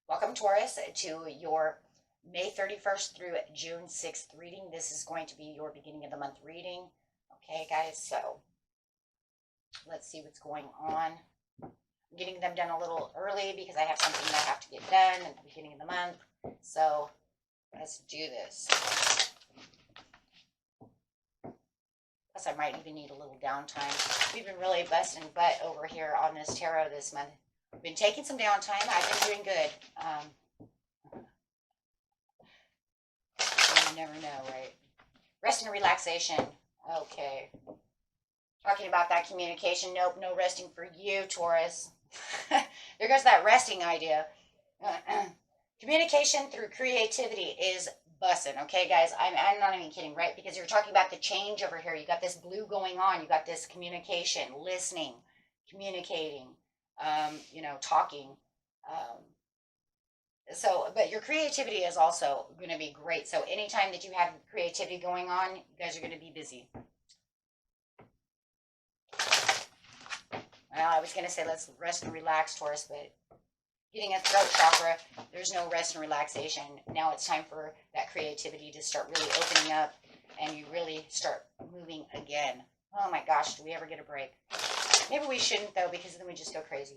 Welcome, Taurus, to your May 31st through June 6th reading. This is going to be your beginning of the month reading. Okay, guys, so let's see what's going on. I'm getting them done a little early because I have something that I have to get done at the beginning of the month. So let's do this. Plus, I might even need a little downtime. We've been really busting butt over here on this tarot this month. I've been taking some downtime. I've been doing good. You never know, right? Rest and relaxation. Okay. Talking about that communication. Nope, no resting for you, Taurus. There goes that resting idea. Communication through creativity is bussin'. Okay, guys? I'm not even kidding, right? Because you're talking about the change over here. You got this blue going on. You got this communication, listening, communicating. Talking. But your creativity is also going to be great. So anytime that you have creativity going on, you guys are going to be busy. Well, I was going to say let's rest and relax, Taurus, but getting a throat chakra, there's no rest and relaxation. Now it's time for that creativity to start really opening up and you really start moving again. Oh my gosh, do we ever get a break? Maybe we shouldn't, though, because then we just go crazy.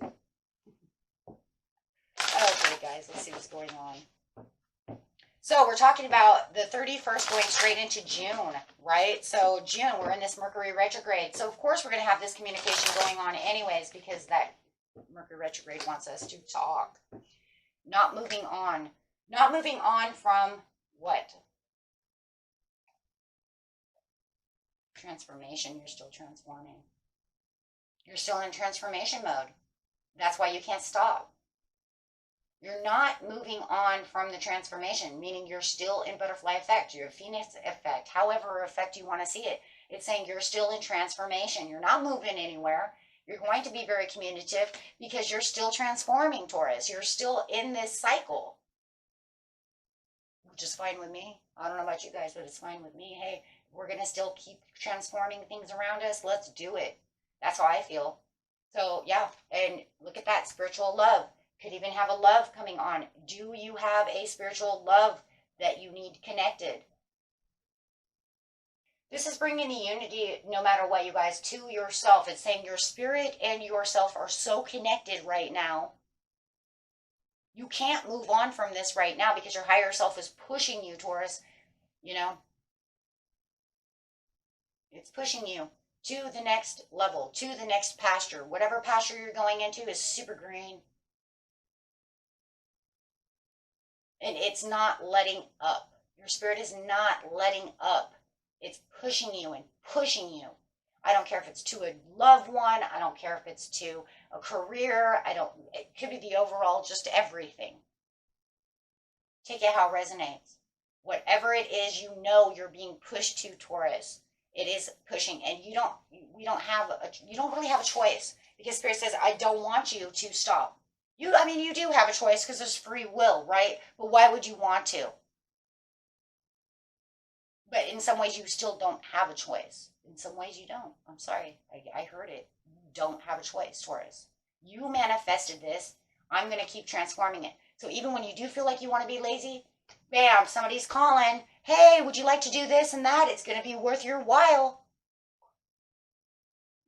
Okay, guys, let's see what's going on. So we're talking about the 31st going straight into June, right? So June, we're in this Mercury retrograde. So, of course, we're going to have this communication going on anyways because that Mercury retrograde wants us to talk. Not moving on. Not moving on from what? Transformation. You're still transforming. You're still in transformation mode. That's why you can't stop. You're not moving on from the transformation, meaning you're still in butterfly effect, your Phoenix effect, however effect you want to see it. It's saying you're still in transformation. You're not moving anywhere. You're going to be very communicative because you're still transforming, Taurus. You're still in this cycle, which is fine with me. I don't know about you guys, but it's fine with me. Hey, we're going to still keep transforming things around us. Let's do it. That's how I feel. So, yeah, and look at that, spiritual love. Could even have a love coming on. Do you have a spiritual love that you need connected? This is bringing the unity, no matter what, you guys, to yourself. It's saying your spirit and yourself are so connected right now. You can't move on from this right now because your higher self is pushing you, Taurus. It's pushing you to the next level, to the next pasture. Whatever pasture you're going into is super green. And it's not letting up. Your spirit is not letting up. It's pushing you and pushing you. I don't care if it's to a loved one. I don't care if it's to a career. It could be the overall, just everything. Take it how it resonates. Whatever it is, you're being pushed to, Taurus. It is pushing, and you don't really have a choice because Spirit says, I don't want you to stop. You do have a choice because there's free will, right? But why would you want to? But in some ways, you still don't have a choice. In some ways, you don't. I'm sorry. I heard it. You don't have a choice, Taurus. You manifested this. I'm going to keep transforming it. So even when you do feel like you want to be lazy, bam, somebody's calling. Hey, would you like to do this and that? It's going to be worth your while.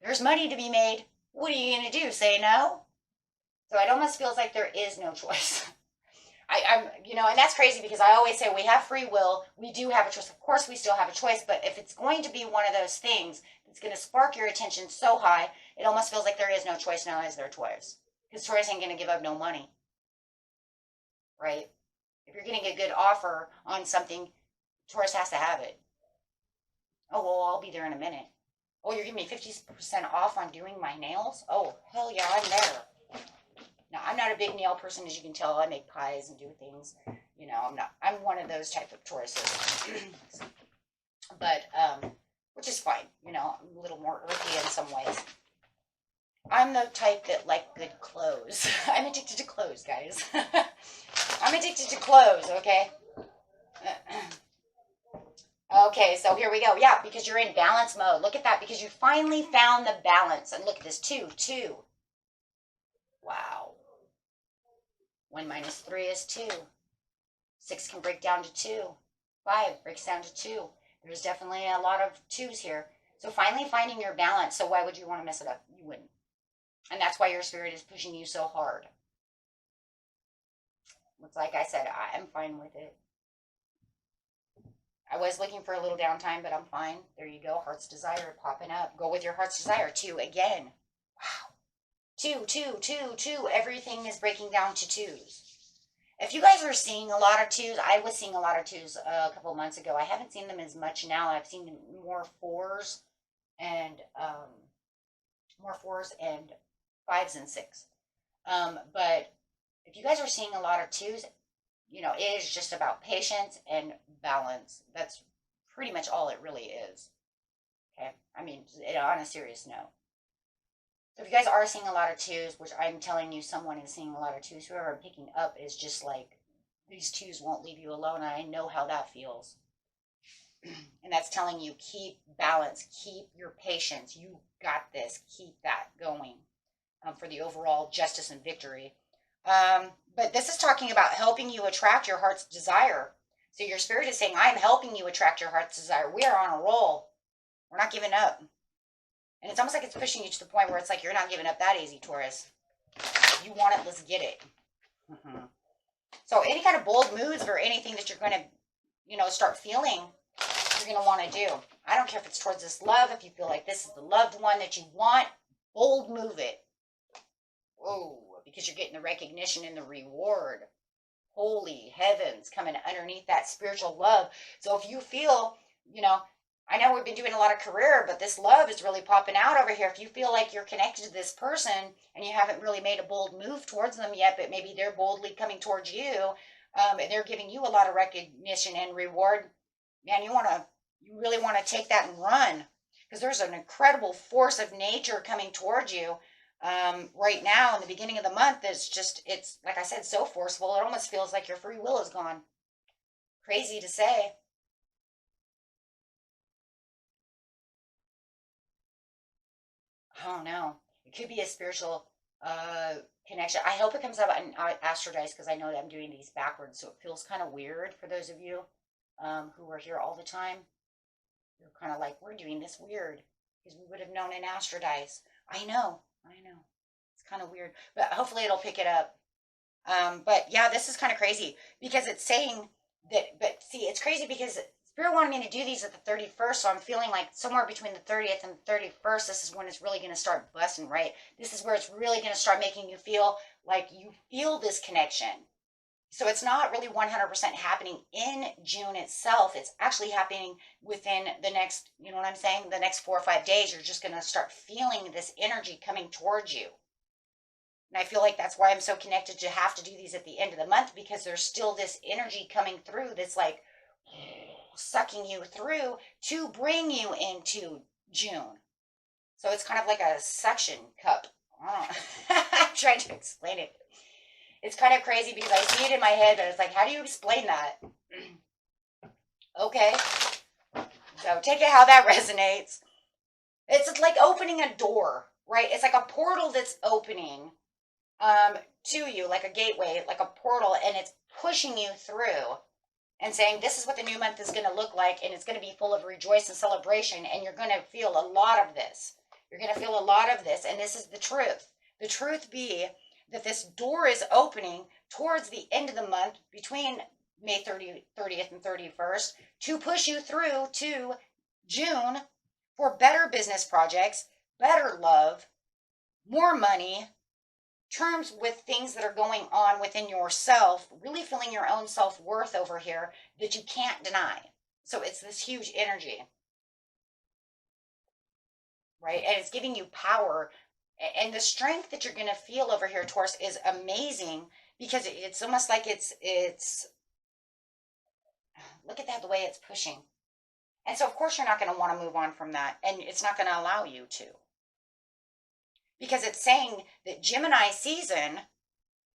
There's money to be made. What are you going to do? Say no? So it almost feels like there is no choice. And that's crazy because I always say we have free will. We do have a choice. Of course, we still have a choice. But if it's going to be one of those things that's going to spark your attention so high, it almost feels like there is no choice now, is there, Taurus? Because Taurus ain't going to give up no money. Right? If you're getting a good offer on something, Taurus has to have it. Oh, well, I'll be there in a minute. Oh, you're giving me 50% off on doing my nails? Oh, hell yeah, I'm there. Now, I'm not a big nail person, as you can tell. I make pies and do things. You know, I'm one of those type of Tauruses. But, which is fine. You know, I'm a little more earthy in some ways. I'm the type that like good clothes. I'm addicted to clothes, guys. I'm addicted to clothes, okay? Okay, so here we go. Yeah, because you're in balance mode. Look at that, because you finally found the balance. And look at this, 2, 2. Wow. 1 minus 3 is 2. 6 can break down to 2. 5 breaks down to 2. There's definitely a lot of 2s here. So finally finding your balance. So why would you want to mess it up? You wouldn't. And that's why your spirit is pushing you so hard. It's like I said, I'm fine with it. I was looking for a little downtime, but I'm fine. There you go. Heart's desire popping up. Go with your heart's desire. 2 again. Wow. 2, 2, 2, 2. Everything is breaking down to 2s. If you guys are seeing a lot of 2s, I was seeing a lot of 2s a couple months ago. I haven't seen them as much now. I've seen more 4s and more 4s and 5s and 6. But if you guys are seeing a lot of 2s, you know, it is just about patience and balance. That's pretty much all it really is. Okay? I mean, on a serious note. So if you guys are seeing a lot of 2s, which I'm telling you someone is seeing a lot of 2s, whoever I'm picking up is just like, these 2s won't leave you alone. I know how that feels. And that's telling you, keep balance, keep your patience. You got this. Keep that going for the overall justice and victory. But this is talking about helping you attract your heart's desire. So your spirit is saying, I'm helping you attract your heart's desire. We are on a roll. We're not giving up. And it's almost like it's pushing you to the point where it's like, you're not giving up that easy, Taurus. You want it, let's get it. So any kind of bold moves or anything that you're going to, you know, start feeling, you're going to want to do. I don't care if it's towards this love. If you feel like this is the loved one that you want, bold move it. Whoa, because you're getting the recognition and the reward. Holy heavens, coming underneath that spiritual love. So if you feel, you know, I know we've been doing a lot of career, but this love is really popping out over here. If you feel like you're connected to this person and you haven't really made a bold move towards them yet, but maybe they're boldly coming towards you, and they're giving you a lot of recognition and reward, man, you really want to take that and run, because there's an incredible force of nature coming towards you right now in the beginning of the month. It's like I said, so forceful. It almost feels like your free will is gone. Crazy to say. Oh no, it could be a spiritual connection. I hope it comes up in Astro Dice, because I know that I'm doing these backwards, so it feels kind of weird for those of you who are here all the time. You're kind of like, we're doing this weird, because we would have known in Astro Dice. I know. It's kind of weird, but hopefully it'll pick it up. But yeah, this is kind of crazy, because it's saying that, but see, it's crazy because Spirit wanted me to do these at the 31st, so I'm feeling like somewhere between the 30th and the 31st, this is when it's really going to start busting, right? This is where it's really going to start making you feel like you feel this connection. So it's not really 100% happening in June itself. It's actually happening within the next, you know what I'm saying? The next 4 or 5 days, you're just going to start feeling this energy coming towards you. And I feel like that's why I'm so connected to have to do these at the end of the month, because there's still this energy coming through that's like sucking you through to bring you into June. So it's kind of like a suction cup. I'm trying to explain it. It's kind of crazy because I see it in my head, but it's like, how do you explain that? Okay. So take it how that resonates. It's like opening a door, right? It's like a portal that's opening to you, like a gateway, like a portal, and it's pushing you through and saying, this is what the new month is going to look like, and it's going to be full of rejoice and celebration, and you're going to feel a lot of this. You're going to feel a lot of this, and this is the truth. The truth be that this door is opening towards the end of the month, between May 30th and 31st, to push you through to June for better business projects, better love, more money, terms with things that are going on within yourself, really feeling your own self-worth over here that you can't deny. So it's this huge energy, right? And it's giving you power, and the strength that you're going to feel over here, Taurus, is amazing, because it's almost like it's look at that, the way it's pushing. And so, of course, you're not going to want to move on from that. And it's not going to allow you to. Because it's saying that Gemini season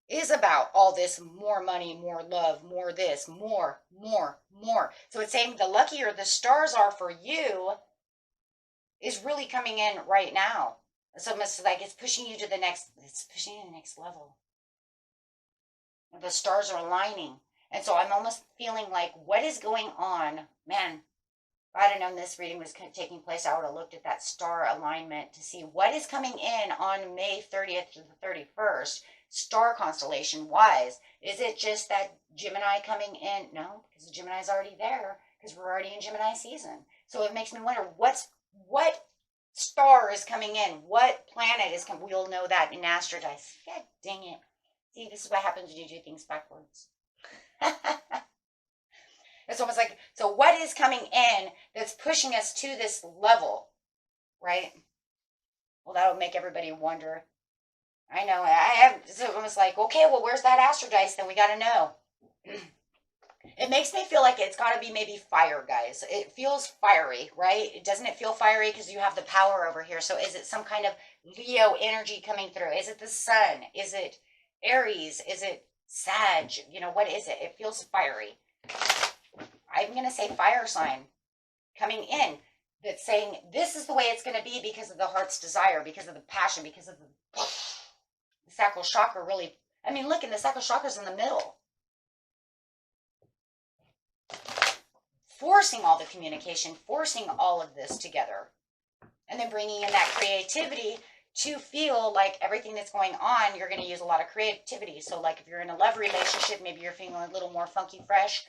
is about all this more money, more love, more this, more. So it's saying the luckier the stars are for you is really coming in right now. So it's like it's pushing you to the next, it's pushing you to the next level. The stars are aligning. And so I'm almost feeling like, what is going on? Man, if I'd have known this reading was taking place, I would have looked at that star alignment to see what is coming in on May 30th to the 31st, star constellation wise. Is it just that Gemini coming in? No, because the Gemini is already there, because we're already in Gemini season. So it makes me wonder, what star is coming in? What planet is coming? We'll know that in Astro Dice. God dang it. See, this is what happens when you do things backwards. It's almost like, so what is coming in that's pushing us to this level, right? Well, that'll make everybody wonder. I know, it's almost like, okay, well, where's that Astro Dice? Then we got to know. It makes me feel like it's got to be maybe fire, guys. It feels fiery, right? Doesn't it feel fiery because you have the power over here? So is it some kind of Leo energy coming through? Is it the sun? Is it Aries? Is it Sag? You know, what is it? It feels fiery. I'm going to say fire sign coming in that's saying this is the way it's going to be because of the heart's desire, because of the passion, because of the sacral chakra really. I mean, look, and the sacral chakra's in the middle. Forcing all the communication, forcing all of this together, and then bringing in that creativity to feel like everything that's going on, you're going to use a lot of creativity. So like if you're in a love relationship, maybe you're feeling a little more funky fresh.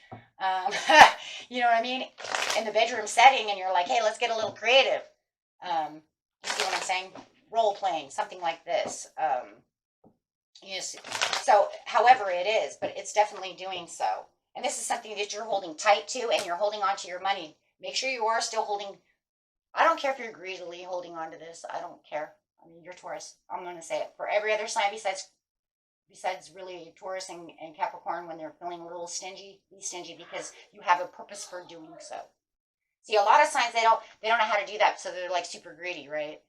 You know what I mean? In the bedroom setting, and you're like, hey, let's get a little creative. You see what I'm saying? Role playing, something like this. So however it is, but it's definitely doing so. And this is something that you're holding tight to, and you're holding on to your money. Make sure you are still holding. I don't care if you're greedily holding on to this. I don't care. I mean, you're Taurus. I'm going to say it. For every other sign besides really Taurus and Capricorn, when they're feeling a little stingy, be stingy because you have a purpose for doing so. See, a lot of signs, they don't know how to do that, so they're like super greedy, right?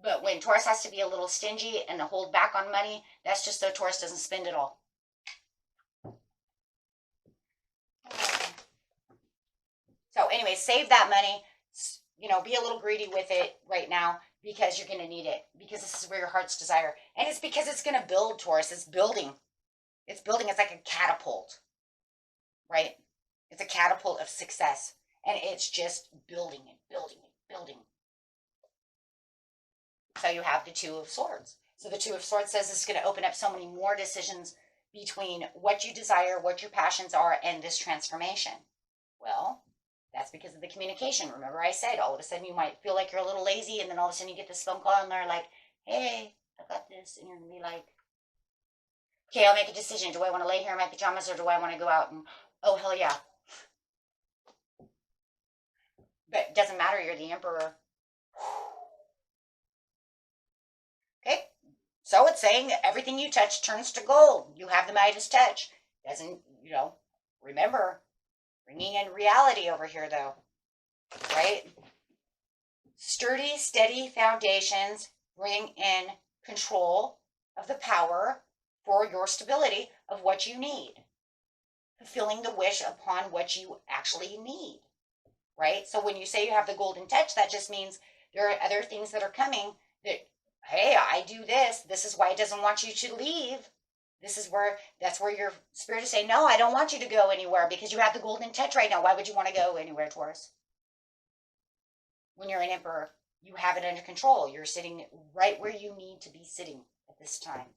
But when Taurus has to be a little stingy and to hold back on money, that's just so Taurus doesn't spend it all. So anyway, save that money. You know, be a little greedy with it right now because you're going to need it. Because this is where your heart's desire. And it's because it's going to build, Taurus. It's building. It's building. It's like a catapult. Right? It's a catapult of success. And it's just building and building and building. So you have the Two of Swords. So the Two of Swords says it's going to open up so many more decisions between what you desire, what your passions are, and this transformation. Well, that's because of the communication. Remember I said, all of a sudden you might feel like you're a little lazy, and then all of a sudden you get this phone call and they're like, hey, I got this. And you're going to be like, okay, I'll make a decision. Do I want to lay here in my pajamas, or do I want to go out and, oh, hell yeah. But it doesn't matter. You're the emperor. Okay. So it's saying that everything you touch turns to gold. You have the Midas touch. Doesn't, remember, bringing in reality over here, though, right? Sturdy, steady foundations bring in control of the power for your stability of what you need. Fulfilling the wish upon what you actually need, right? So when you say you have the golden touch, that just means there are other things that are coming that, hey, I do this. This is why it doesn't want you to leave. That's where your spirit is saying, no, I don't want you to go anywhere because you have the golden touch right now. Why would you want to go anywhere, Taurus? When you're an emperor, you have it under control. You're sitting right where you need to be sitting at this time.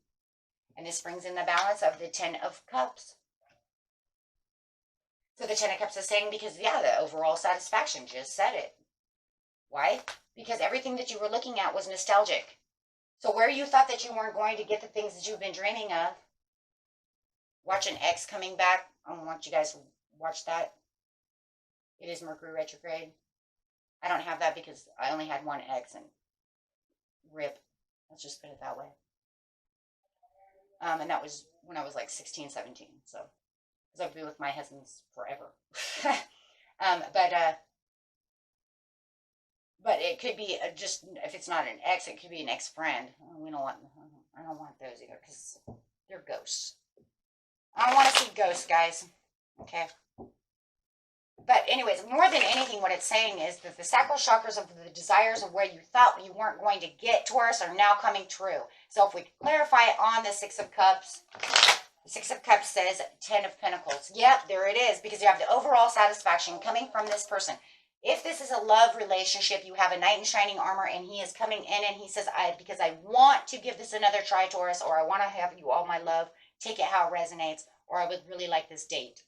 And this brings in the balance of the Ten of Cups. So the Ten of Cups is saying, because, yeah, the overall satisfaction, just said it. Why? Because everything that you were looking at was nostalgic. So where you thought that you weren't going to get the things that you've been dreaming of, watch an X coming back. I want you guys to watch that. It is Mercury retrograde. I don't have that because I only had one X, and rip. Let's just put it that way. And that was when I was like 16, 17. So because I've been with my husbands forever. But it could be just, if it's not an ex, it could be an ex-friend. We don't want, I don't want those either, because they're ghosts. I don't want to see ghosts, guys. Okay. But anyways, more than anything, what it's saying is that the sacral chakras of the desires of where you thought you weren't going to get, Taurus, are now coming true. So if we clarify on the Six of Cups, the Six of Cups says 10 of Pentacles. Yep, there it is, because you have the overall satisfaction coming from this person. If this is a love relationship, you have a knight in shining armor, and he is coming in and he says, because I want to give this another try, Taurus, or I want to have you all my love, take it how it resonates, or I would really like this date.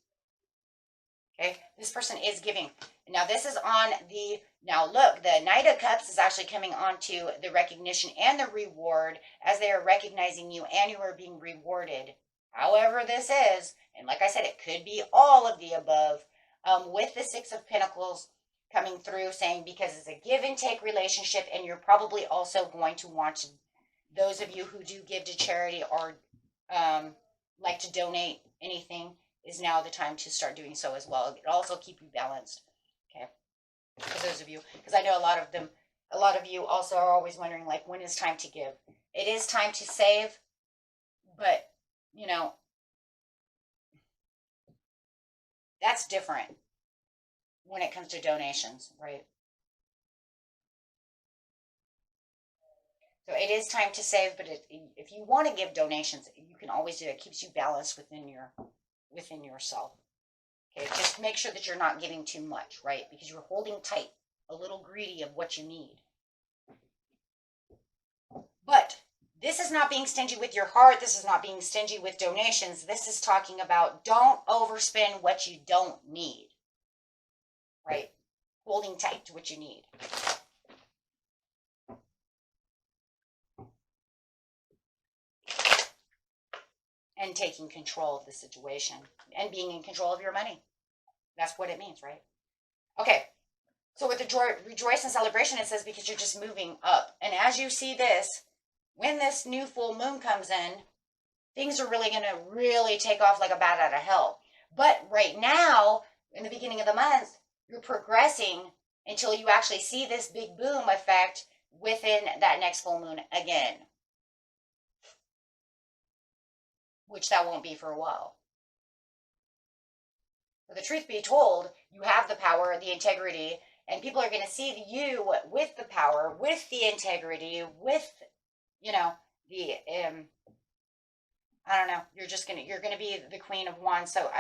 Okay, this person is giving. Now this is on the, now look, the Knight of Cups is actually coming on to the recognition and the reward, as they are recognizing you and you are being rewarded. However this is, and like I said, it could be all of the above, with the Six of Pentacles coming through, saying because it's a give and take relationship, and you're probably also going to want to, those of you who do give to charity or like to donate anything, is now the time to start doing so as well. It also keep you balanced. Okay, for those of you, because I know a lot of you also are always wondering, like, when is time to give? It is time to save, but you know, that's different when it comes to donations, right? So it is time to save, but if you want to give donations, you can always do it. It keeps you balanced within yourself. Okay, just make sure that you're not giving too much, right? Because you're holding tight, a little greedy of what you need. But this is not being stingy with your heart. This is not being stingy with donations. This is talking about don't overspend what you don't need, right? Holding tight to what you need. And taking control of the situation and being in control of your money. That's what it means, right? Okay. So with the joy, rejoice and celebration, it says because you're just moving up. And as you see this, when this new full moon comes in, things are really going to really take off like a bat out of hell. But right now, in the beginning of the month, you're progressing until you actually see this big boom effect within that next full moon again. Which that won't be for a while. But the truth be told, you have the power, the integrity, and people are going to see you with the power, with the integrity, with, you know, the, I don't know, you're going to be the Queen of Wands. So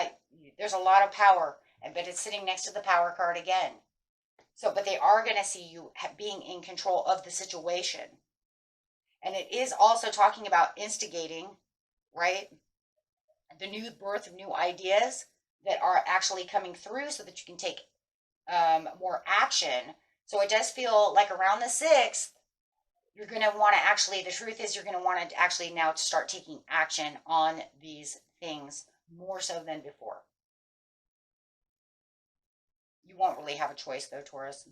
there's a lot of power, but it's sitting next to the Power card again. So, but they are going to see you being in control of the situation. And it is also talking about instigating, right? The new birth of new ideas that are actually coming through so that you can take more action. So it does feel like around the 6th, you're going to want to actually, the truth is you're going to want to actually now start taking action on these things more so than before. You won't really have a choice though, Taurus,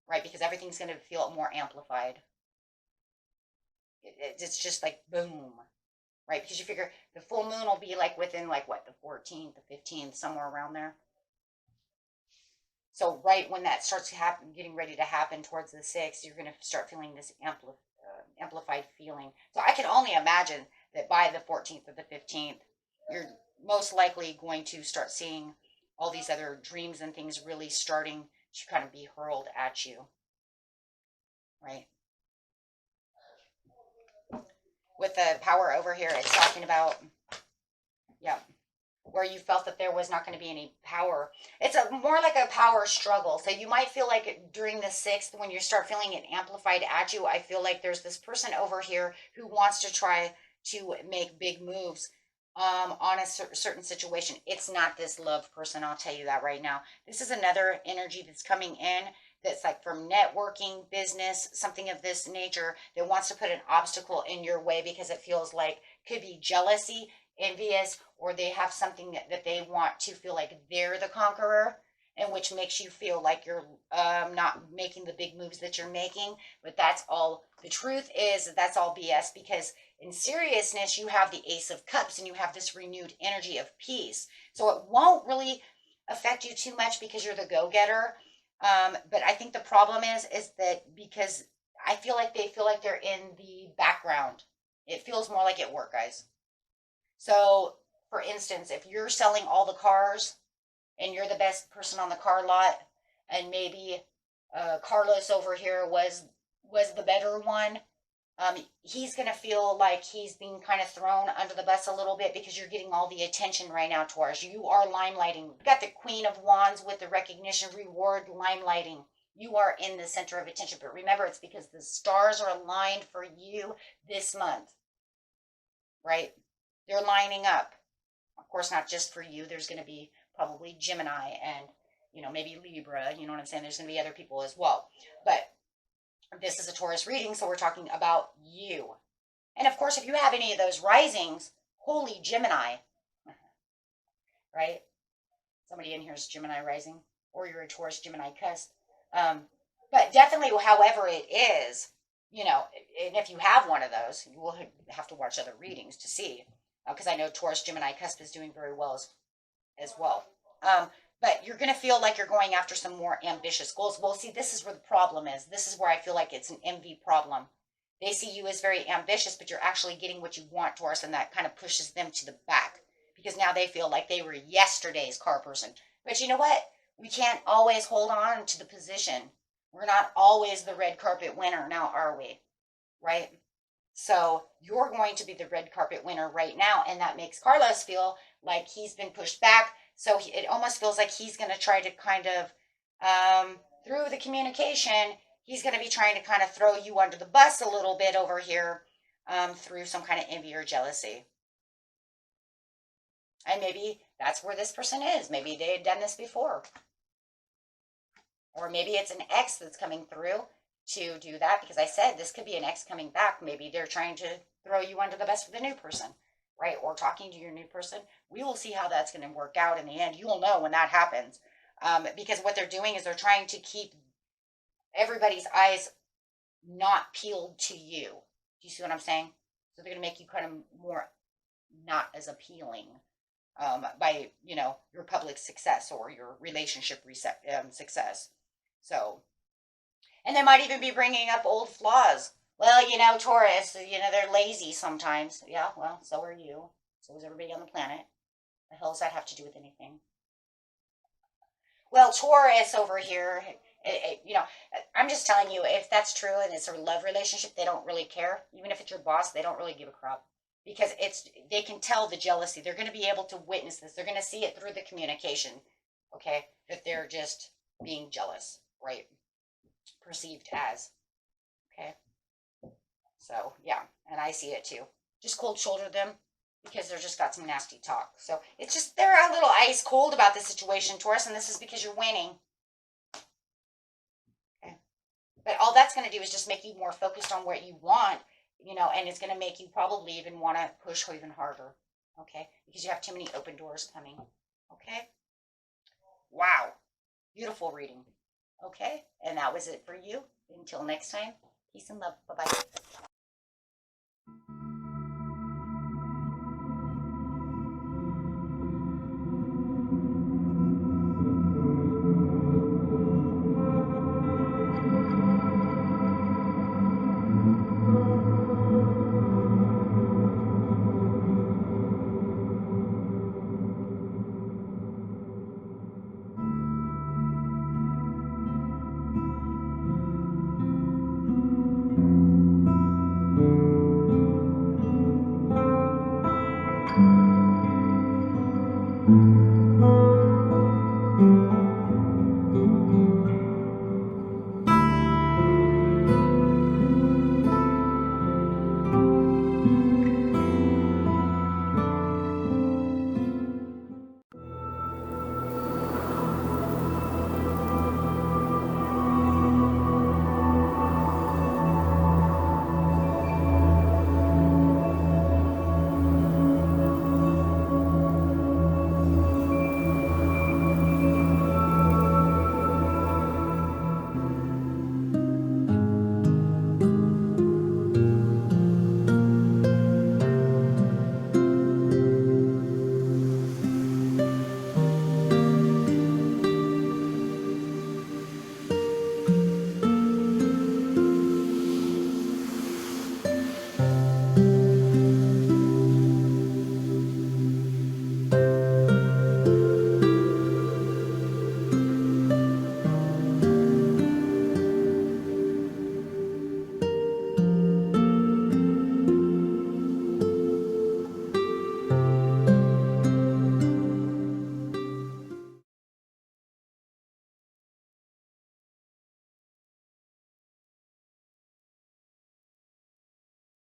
right? Because everything's going to feel more amplified. It's just like boom. Right, because you figure the full moon will be like within like what, the 14th, the 15th, somewhere around there. So right when that starts getting ready to happen towards the 6th, you're going to start feeling this amplified feeling. So I can only imagine that by the 14th or the 15th, you're most likely going to start seeing all these other dreams and things really starting to kind of be hurled at you. Right? With the Power over here, it's talking about, yeah, where you felt that there was not going to be any power. It's more like a power struggle. So you might feel like during the 6th, when you start feeling it amplified at you, I feel like there's this person over here who wants to try to make big moves on a certain situation. It's not this love person, I'll tell you that right now. This is another energy that's coming in that's like from networking, business, something of this nature that wants to put an obstacle in your way because it feels like could be jealousy, envious, or they have something that they want to feel like they're the conqueror. and which makes you feel like you're not making the big moves that you're making. But that's all, the truth is that's all BS, because in seriousness, you have the Ace of Cups and you have this renewed energy of peace. So it won't really affect you too much because you're the go-getter. But I think the problem is that because I feel like they feel like they're in the background. It feels more like at work, guys. So, for instance, if you're selling all the cars and you're the best person on the car lot, and maybe Carlos over here was the better one, he's gonna feel like he's being kind of thrown under the bus a little bit because you're getting all the attention right now, Taurus. You are limelighting. You've got the Queen of Wands with the recognition, reward, limelighting. You are in the center of attention. But remember, it's because the stars are aligned for you this month, right? They're lining up. Of course, not just for you. There's going to be probably Gemini and, maybe Libra. You know what I'm saying? There's going to be other people as well. But this is a Taurus reading, so we're talking about you. And of course, if you have any of those risings, holy Gemini, right? Somebody in here is Gemini rising, or you're a Taurus Gemini cusp. But definitely, however it is, and if you have one of those, you will have to watch other readings to see, because I know Taurus Gemini cusp is doing very well as well. But you're going to feel like you're going after some more ambitious goals. Well, see, this is where the problem is. This is where I feel like it's an envy problem. They see you as very ambitious, but you're actually getting what you want, Taurus, and that kind of pushes them to the back because now they feel like they were yesterday's car person. But you know what? We can't always hold on to the position. We're not always the red carpet winner now, are we? Right? So you're going to be the red carpet winner right now, and that makes Carlos feel like he's been pushed back. So it almost feels like he's going to try to kind of, through the communication, he's going to be trying to kind of throw you under the bus a little bit over here through some kind of envy or jealousy. And maybe that's where this person is. Maybe they had done this before. Or maybe it's an ex that's coming through to do that, because I said this could be an ex coming back. Maybe they're trying to throw you under the bus with a new person, right? Or talking to your new person. We will see how that's going to work out in the end. You will know when that happens. Because what they're doing is they're trying to keep everybody's eyes not peeled to you. Do you see what I'm saying? So they're going to make you kind of more not as appealing by, your public success or your relationship success. So, and they might even be bringing up old flaws. Well, Taurus, they're lazy sometimes. Yeah, well, so are you. So is everybody on the planet. The hell does that have to do with anything? Well, Taurus over here, I'm just telling you, if that's true and it's a love relationship, they don't really care. Even if it's your boss, they don't really give a crap. Because they can tell the jealousy. They're going to be able to witness this. They're going to see it through the communication, okay? That they're just being jealous, right? Perceived as, okay? So, yeah, and I see it too. Just cold shoulder them because they're just got some nasty talk. So, it's just, they're a little ice cold about the situation, Taurus, and this is because you're winning. Okay? But all that's going to do is just make you more focused on what you want, and it's going to make you probably even want to push even harder, okay? Because you have too many open doors coming, okay? Wow. Beautiful reading, okay? And that was it for you. Until next time, peace and love. Bye-bye.